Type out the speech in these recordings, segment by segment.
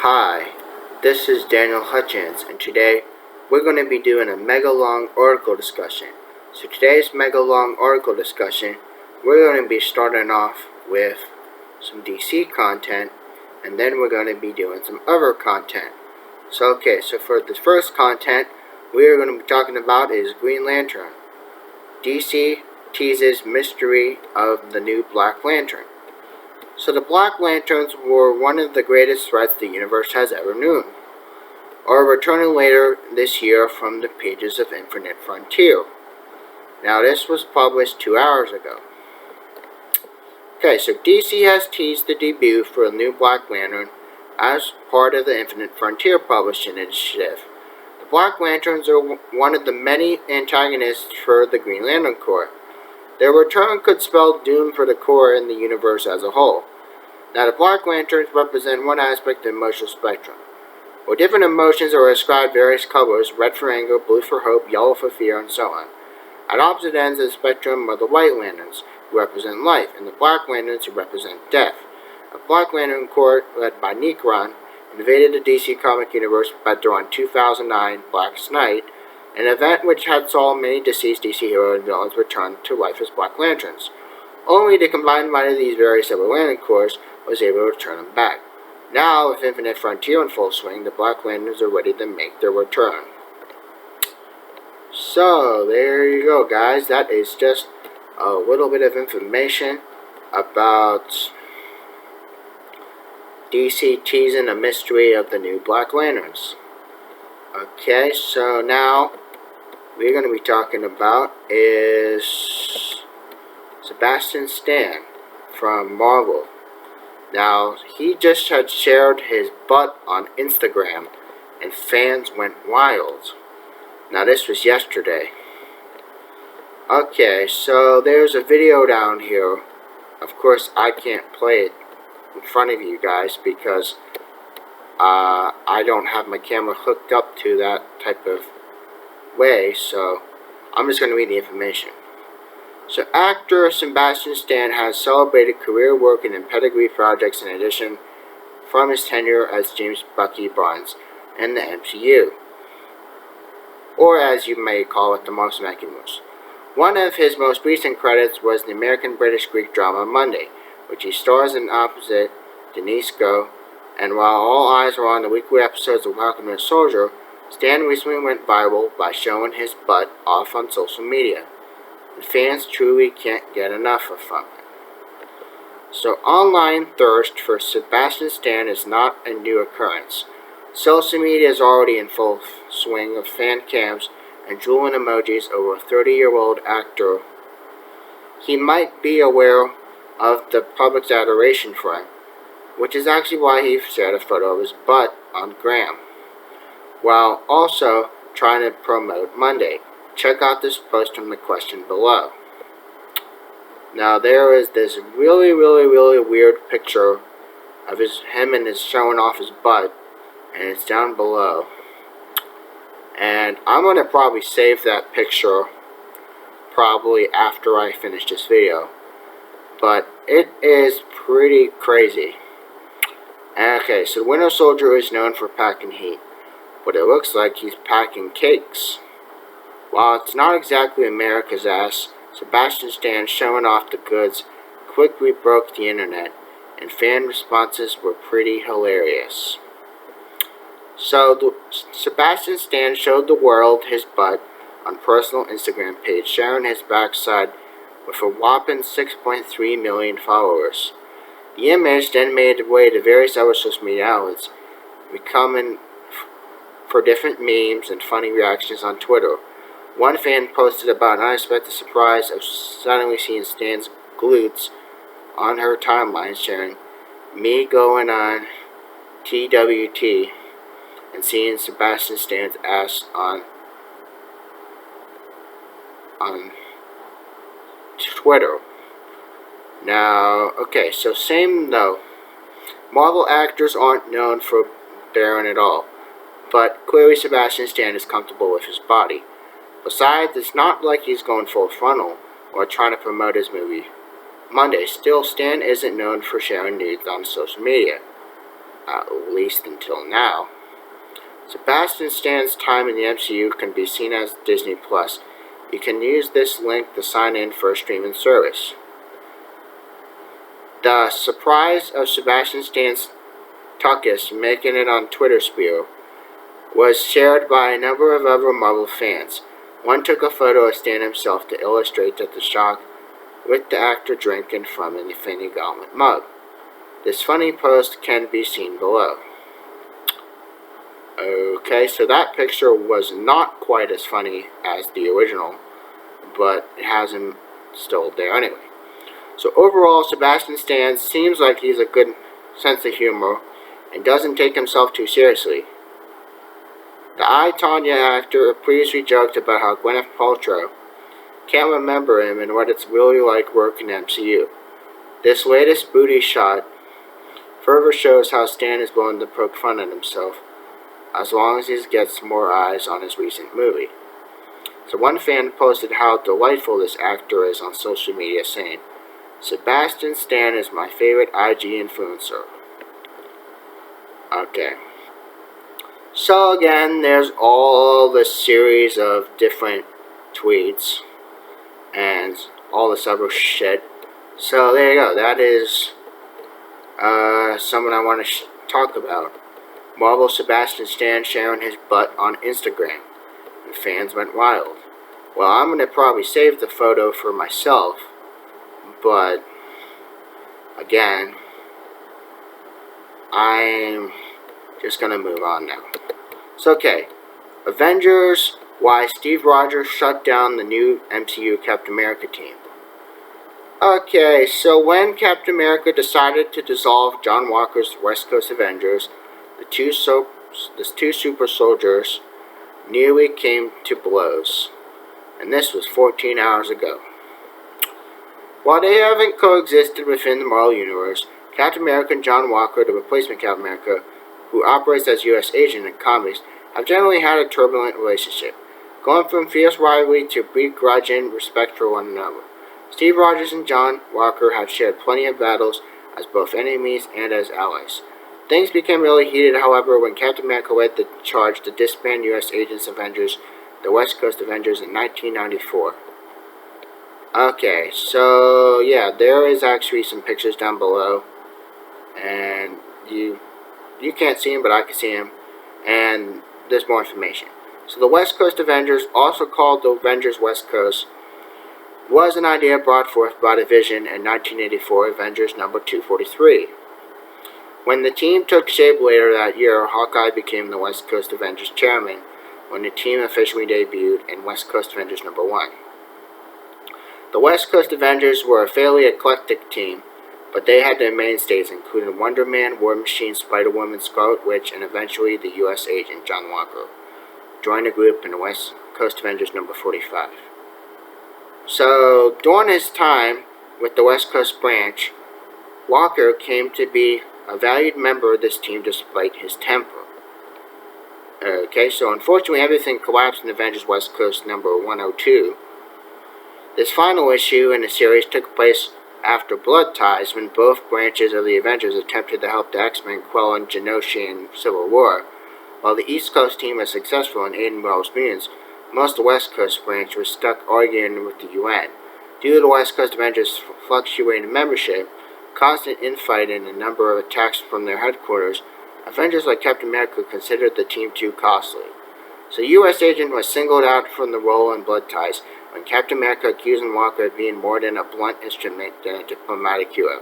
Hi, this is Daniel Hutchins, and today we're going to be doing a mega long article discussion. So today's mega long article discussion, we're going to be starting off with some DC content, and then we're going to be doing some other content. So for the first content we're going to be talking about is Green Lantern. DC teases mystery of the new Black Lantern. So the Black Lanterns were one of the greatest threats the universe has ever known, are returning later this year from the pages of Infinite Frontier. Now this was published 2 hours ago. So DC has teased the debut for a new Black Lantern as part of the Infinite Frontier publishing initiative. The Black Lanterns are one of the many antagonists for the Green Lantern Corps. Their return could spell doom for the Corps and the universe as a whole. Now, the Black Lanterns represent one aspect of the emotional spectrum, where different emotions are ascribed various colors: red for anger, blue for hope, yellow for fear, and so on. At opposite ends of the spectrum are the White Lanterns, who represent life, and the Black Lanterns, who represent death. A Black Lantern Corps, led by Necron, invaded the DC comic universe during 2009 Black's Night, an event which had saw many deceased DC heroes and villains return to life as Black Lanterns. Only the combined might of these various separate Lantern Corps was able to turn them back. Now, with Infinite Frontier in full swing, the Black Lanterns are ready to make their return. So, there you go, guys. That is just a little bit of information about DC teasing a mystery of the new Black Lanterns. Okay, so now we're going to be talking about is Sebastian Stan from Marvel. Now, he just had shared his butt on Instagram, and fans went wild. Now, this was yesterday. Okay, so there's a video down here. Of course, I can't play it in front of you guys because I don't have my camera hooked up to that type of way, so I'm just going to read the information. So actor Sebastian Stan has celebrated career work and pedigree projects in addition from his tenure as James Bucky Barnes in the MCU, or as you may call it, the Marvel Cinematic Universe. One of his most recent credits was the American-British-Greek drama Monday, which he stars in opposite Denise Go, and while all eyes were on the weekly episodes of Welcome to the Soldier, Stan recently went viral by showing his butt off on social media, and fans truly can't get enough of it. So online thirst for Sebastian Stan is not a new occurrence. Social media is already in full swing of fan cams and drooling emojis over a 30-year-old actor. He might be aware of the public's adoration for him, which is actually why he shared a photo of his butt on Gram, while also trying to promote Monday. Check out this post from the question below. Now there is this really weird picture of him and his showing off his butt, and it's down below. And I'm going to probably save that picture probably after I finish this video. But it is pretty crazy. Okay, so the Winter Soldier is known for packing heat, but it looks like he's packing cakes. While it's not exactly America's ass, Sebastian Stan showing off the goods quickly broke the internet, and fan responses were pretty hilarious. So Sebastian Stan showed the world his butt on personal Instagram page, sharing his backside with a whopping 6.3 million followers. The image then made its way to various other social media outlets, becoming for different memes and funny reactions on Twitter. One fan posted about an unexpected surprise of suddenly seeing Stan's glutes on her timeline, sharing "me going on TWT" and seeing Sebastian Stan's ass on Twitter. Now, okay, so same though. Marvel actors aren't known for bearing at all, but clearly Sebastian Stan is comfortable with his body. Besides, it's not like he's going full frontal or trying to promote his movie Monday. Still, Stan isn't known for sharing nudes on social media. at least until now. Sebastian Stan's time in the MCU can be seen as Disney Plus. You can use this link to sign in for a streaming service. The surprise of Sebastian Stan's Tuckus making it on Twitter Sphere was shared by a number of other Marvel fans. One took a photo of Stan himself to illustrate the shock with the actor drinking from an Infinity Gauntlet mug. This funny post can be seen below. Okay, so that picture was not quite as funny as the original, but it has him still there anyway. So overall, Sebastian Stan seems like he's a good sense of humor and doesn't take himself too seriously. The I, Tonya actor previously joked about how Gwyneth Paltrow can't remember him and what it's really like working in MCU. This latest booty shot further shows how Stan is willing to poke fun at himself, as long as he gets more eyes on his recent movie. So one fan posted how delightful this actor is on social media, saying, "Sebastian Stan is my favorite IG influencer." Okay. So again, there's all this series of different tweets and all this other shit. So there you go. That is someone I want to talk about. Marvel Sebastian Stan sharing his butt on Instagram. And fans went wild. Well, I'm going to probably save the photo for myself. But, again, I'm just going to move on now. So, okay. Avengers, why Steve Rogers shut down the new MCU Captain America team. Okay, so when Captain America decided to dissolve John Walker's West Coast Avengers, the two super soldiers nearly came to blows. And this was 14 hours ago. While they haven't coexisted within the Marvel Universe, Captain America and John Walker, the replacement Captain America, who operates as U.S. agent in comics, have generally had a turbulent relationship, going from fierce rivalry to begrudging respect for one another. Steve Rogers and John Walker have shared plenty of battles as both enemies and as allies. Things became really heated, however, when Captain America led the charge to disband U.S. agents Avengers, the West Coast Avengers, in 1994. Okay, so yeah, there is actually some pictures down below, and you can't see them, but I can see them, and there's more information. So the West Coast Avengers, also called the Avengers West Coast, was an idea brought forth by the Vision in 1984 Avengers number 243. When the team took shape later that year, Hawkeye became the West Coast Avengers chairman when the team officially debuted in West Coast Avengers number 1. The West Coast Avengers were a fairly eclectic team, but they had their mainstays, including Wonder Man, War Machine, Spider-Woman, Scarlet Witch, and eventually the U.S. agent John Walker joined the group in the West Coast Avengers number 45. So, during his time with the West Coast branch, Walker came to be a valued member of this team despite his temper. Okay, so unfortunately everything collapsed in Avengers West Coast number 102. This final issue in the series took place after Blood Ties, when both branches of the Avengers attempted to help the X-Men quell in Genoshan Civil War. While the East Coast team was successful in aiding Marvel's mutants, most of the West Coast branch was stuck arguing with the UN. Due to the West Coast Avengers' fluctuating membership, constant infighting, and a number of attacks from their headquarters, Avengers like Captain America considered the team too costly. So the U.S. agent was singled out from the role in Blood Ties, when Captain America accused Walker of being more than a blunt instrument than a diplomatic hero.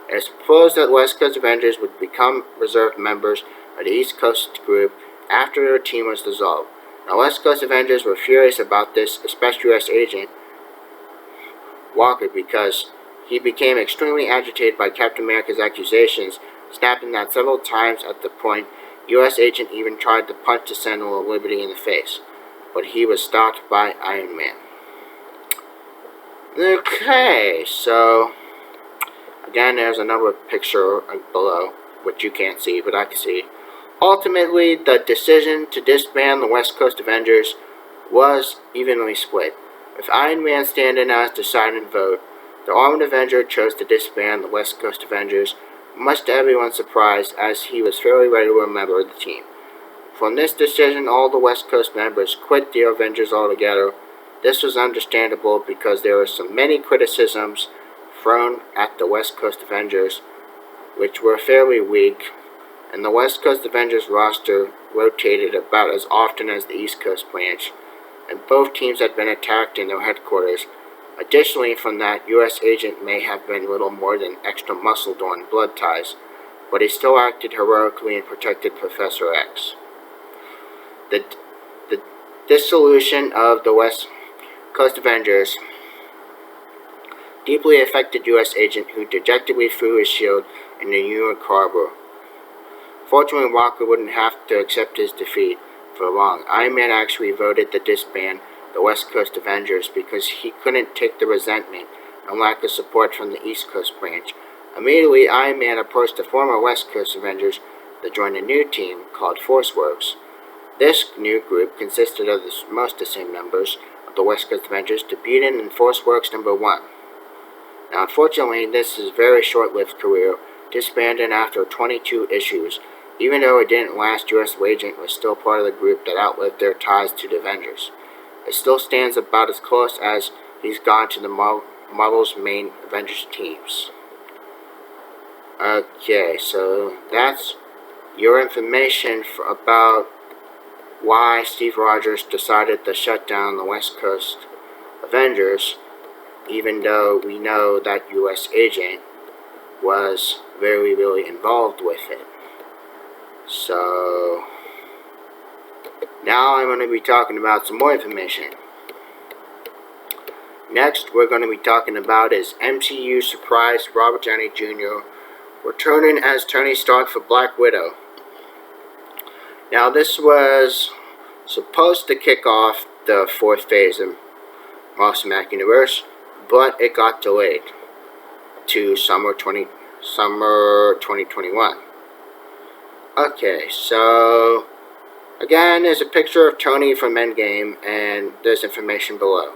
It is proposed that West Coast Avengers would become reserve members of the East Coast group after their team was dissolved. Now, West Coast Avengers were furious about this, especially U.S. agent Walker, because he became extremely agitated by Captain America's accusations, snapping that several times. At the point, U.S. agent even tried to punch the Sentinel of Liberty in the face, but he was stopped by Iron Man. Okay, so again, there's another picture below, which you can't see, but I can see. Ultimately, the decision to disband the West Coast Avengers was evenly split, with Iron Man standing as deciding vote. The Armored Avenger chose to disband the West Coast Avengers, much to everyone's surprise, as he was fairly ready to remember the team. From this decision, all the West Coast members quit the Avengers altogether. This was understandable because there were so many criticisms thrown at the West Coast Avengers, which were fairly weak, and the West Coast Avengers roster rotated about as often as the East Coast branch, and both teams had been attacked in their headquarters. Additionally, from that, U.S. agent may have been little more than extra muscle during blood ties, but he still acted heroically and protected Professor X. The dissolution of the West Coast Avengers deeply affected U.S. agent, who dejectedly threw his shield in the New York harbor. Fortunately, Walker wouldn't have to accept his defeat for long. Iron Man actually voted to disband the West Coast Avengers because he couldn't take the resentment and lack of support from the East Coast branch. Immediately, Iron Man approached the former West Coast Avengers to join a new team called ForceWorks. This new group consisted of most of the same members of the West Coast Avengers, debuted in ForceWorks #1. Now, unfortunately, this is a very short-lived career, disbanded after 22 issues. Even though it didn't last, U.S. agent was still part of the group that outlived their ties to the Avengers. It still stands about as close as he's gone to the Marvel's main Avengers teams. Okay, so that's your information about why Steve Rogers decided to shut down the West Coast Avengers, even though we know that U.S. agent was really involved with it. So now I'm going to be talking about some more information. Next, we're going to be talking about is MCU surprised Robert Downey Jr. returning as Tony Stark for Black Widow. Now, this was supposed to kick off the fourth phase of Marvel Cinematic Universe, but it got delayed to summer 2021. Okay, so again, there's a picture of Tony from Endgame, and there's information below.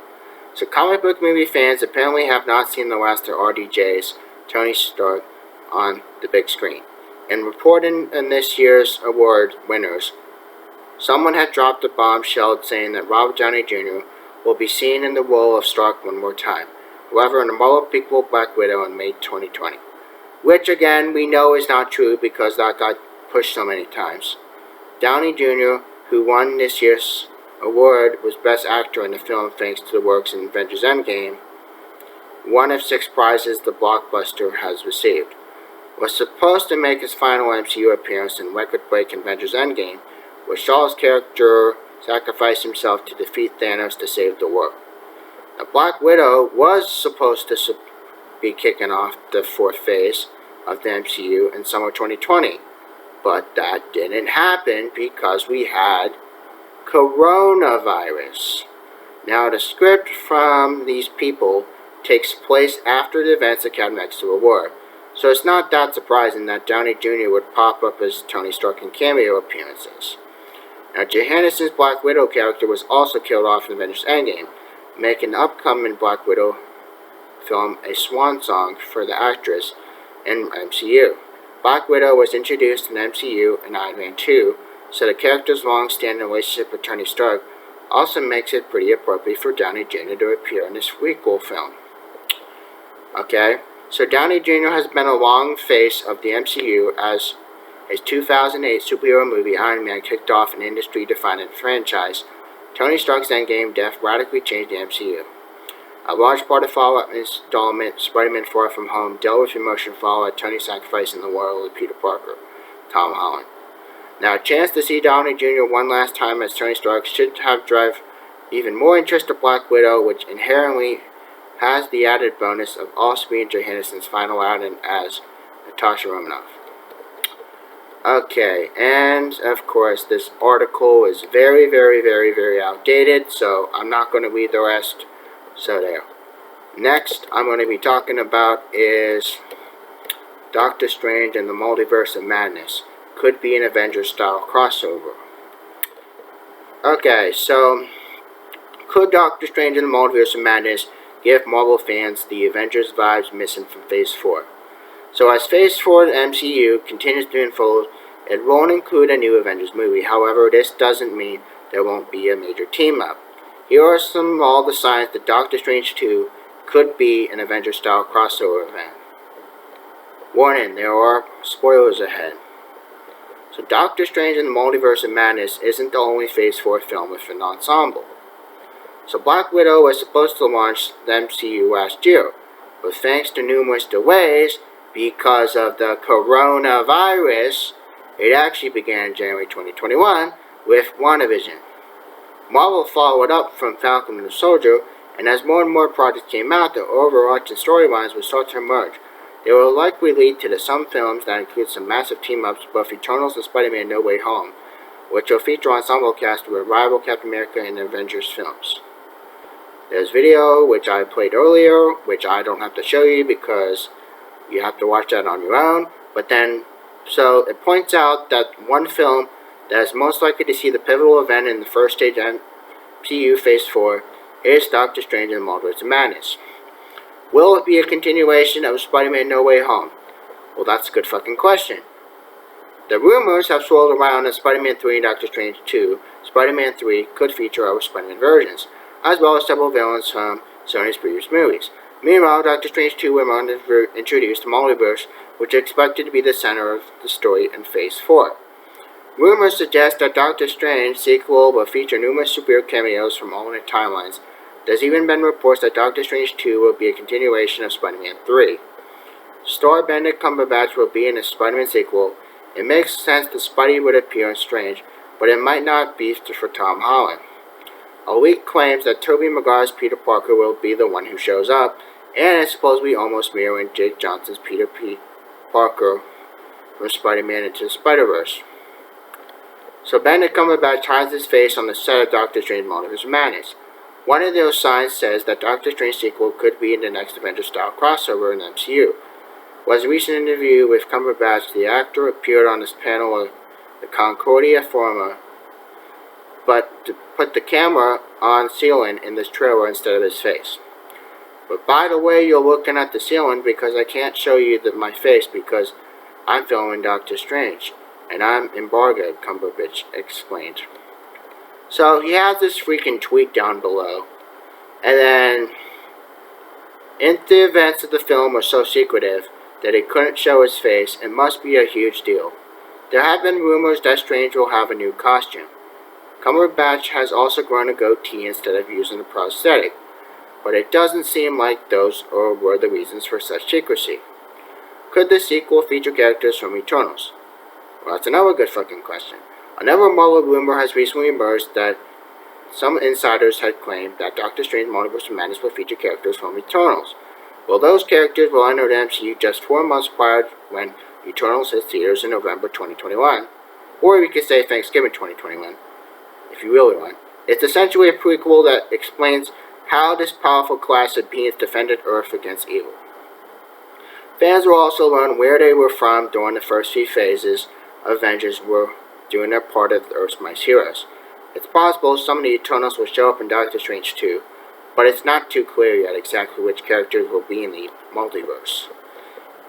So comic book movie fans apparently have not seen the last of RDJ's Tony Stark on the big screen. In reporting in this year's award winners, someone had dropped a bombshell saying that Robert Downey Jr. will be seen in the role of Stark one more time, however in the Marvel prequel Black Widow in May 2020. Which again, we know is not true because that got pushed so many times. Downey Jr., who won this year's award, was Best Actor in the film thanks to the works in Avengers Endgame, one of 6 prizes the blockbuster has received. Was supposed to make his final MCU appearance in record-breaking Avengers Endgame, where Shaw's character sacrificed himself to defeat Thanos to save the world. Now, Black Widow was supposed to be kicking off the fourth phase of the MCU in summer 2020, but that didn't happen because we had coronavirus. Now, the script from these people takes place after the events of Captain America Civil War, so it's not that surprising that Downey Jr. would pop up as Tony Stark in cameo appearances. Now, Johansson's Black Widow character was also killed off in Avengers Endgame, making the upcoming Black Widow film a swan song for the actress in MCU. Black Widow was introduced in MCU in Iron Man 2, so the character's long-standing relationship with Tony Stark also makes it pretty appropriate for Downey Jr. to appear in this prequel film. Okay, so Downey Jr. has been a long face of the MCU as his 2008 superhero movie Iron Man kicked off an industry-defining franchise. Tony Stark's Endgame death radically changed the MCU. A large part of follow-up installment, Spider-Man Far From Home, dealt with emotion followed Tony sacrificing the world of Peter Parker, Tom Holland. Now, a chance to see Downey Jr. one last time as Tony Stark should have drive even more interest to Black Widow, which inherently has the added bonus of also being Johansson's final outing as Natasha Romanoff. Okay, and of course, this article is very outdated, so I'm not going to read the rest. So there. Next, I'm going to be talking about is Doctor Strange and the Multiverse of Madness. Could be an Avengers-style crossover. Okay, so could Doctor Strange and the Multiverse of Madness give Marvel fans the Avengers vibes missing from Phase 4? So as Phase 4 of the MCU continues to unfold, it won't include a new Avengers movie. However, this doesn't mean there won't be a major team-up. Here are some of all the signs that Doctor Strange 2 could be an Avengers-style crossover event. Warning, there are spoilers ahead. So Doctor Strange in the Multiverse of Madness isn't the only Phase 4 film with an ensemble. So Black Widow was supposed to launch the MCU last year, but thanks to numerous delays because of the coronavirus, it actually began in January 2021 with WandaVision. Marvel followed up from Falcon and the Soldier, and as more and more projects came out, the overarching storylines would start to emerge. They will likely lead to some films that include some massive team-ups, both Eternals and Spider-Man No Way Home, which will feature ensemble cast with rival Captain America and Avengers films. There's video, which I played earlier, which I don't have to show you because you have to watch that on your own. But then, so it points out that one film that is most likely to see the pivotal event in the first stage of MCU Phase 4 is Doctor Strange in the Multiverse of Madness. Will it be a continuation of Spider-Man No Way Home? Well, that's a good fucking question. The rumors have swirled around that Spider-Man 3 and Doctor Strange 2, Spider-Man 3 could feature other Spider-Man versions, as well as several villains from Sony's previous movies. Meanwhile, Doctor Strange 2 will introduce the Multiverse, which is expected to be the center of the story in Phase 4. Rumors suggest that Doctor Strange sequel will feature numerous superhero cameos from alternate timelines. There's even been reports that Doctor Strange 2 will be a continuation of Spider-Man 3. Star Benedict Cumberbatch will be in a Spider-Man sequel. It makes sense that Spidey would appear in Strange, but it might not be for Tom Holland. A leak claims that Tobey Maguire's Peter Parker will be the one who shows up, and it's supposedly almost mirroring Jake Johnson's Peter P. Parker from Spider-Man Into the Spider-Verse. So Benedict Cumberbatch hides his face on the set of Doctor Strange Multiverse of Madness. One of those signs says that Doctor Strange sequel could be in the next Avengers-style crossover in the MCU. Was a recent interview with Cumberbatch, the actor appeared on this panel of the Concordia Forum, but to put the camera on ceiling in this trailer instead of his face. But by the way, you're looking at the ceiling because I can't show you my face because I'm filming Doctor Strange, and I'm embargoed, Cumberbatch explained. So he has this freaking tweet down below, and then the events of the film are so secretive that he couldn't show his face. It must be a huge deal. There have been rumors that Strange will have a new costume. Cumberbatch has also grown a goatee instead of using a prosthetic, but it doesn't seem like those were the reasons for such secrecy. Could the sequel feature characters from Eternals? Well, that's another good fucking question. Another Marvel rumor has recently emerged that some insiders had claimed that Doctor Strange Multiverse of Madness will feature characters from Eternals. Well, those characters will enter the MCU just 4 months prior to when Eternals hits theaters in November 2021. Or we could say Thanksgiving 2021, if you really want. It's essentially a prequel that explains how this powerful class of beings defended Earth against evil. Fans will also learn where they were from during the first few phases of Avengers were doing their part of the Earth's Mightiest Heroes. It's possible some of the Eternals will show up in Doctor Strange 2, but it's not too clear yet exactly which characters will be in the multiverse.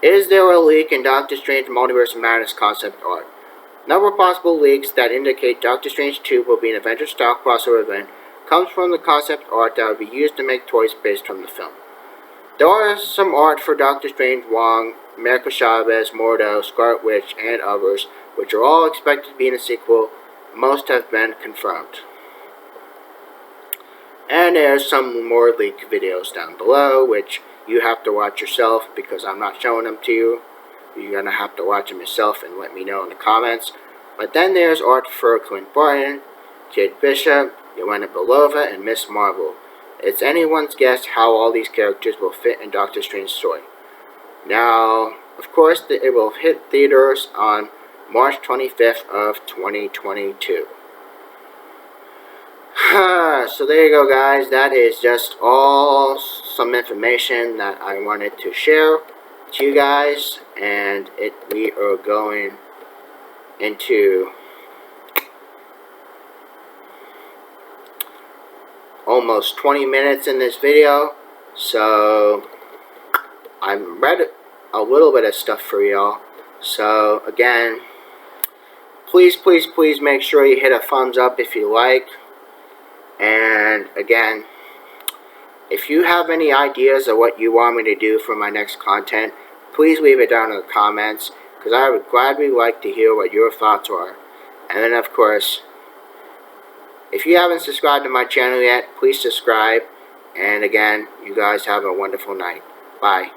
Is there a leak in Doctor Strange Multiverse of Madness concept art? Number of possible leaks that indicate Doctor Strange 2 will be an Avengers-style crossover event comes from the concept art that would be used to make toys based from the film. There is some art for Doctor Strange, Wong, America Chavez, Mordo, Scarlet Witch, and others, which are all expected to be in a sequel. Most have been confirmed. And there's some more leaked videos down below, which you have to watch yourself because I'm not showing them to you. You're going to have to watch them yourself and let me know in the comments. But then there's art for Clint Barton, Kate Bishop, Yelena Belova, and Miss Marvel. It's anyone's guess how all these characters will fit in Doctor Strange's story. Now, of course, it will hit theaters on March 25th of 2022. So there you go, guys. That is just all some information that I wanted to share to you guys, and we are going into almost 20 minutes in this video, so I'm ready. a little bit of stuff for y'all. So again, please make sure you hit a thumbs up if you like. And again, if you have any ideas of what you want me to do for my next content, please leave it down in the comments, because I would gladly like to hear what your thoughts are. And then of course, if you haven't subscribed to my channel yet, please subscribe. And again, you guys have a wonderful night. Bye.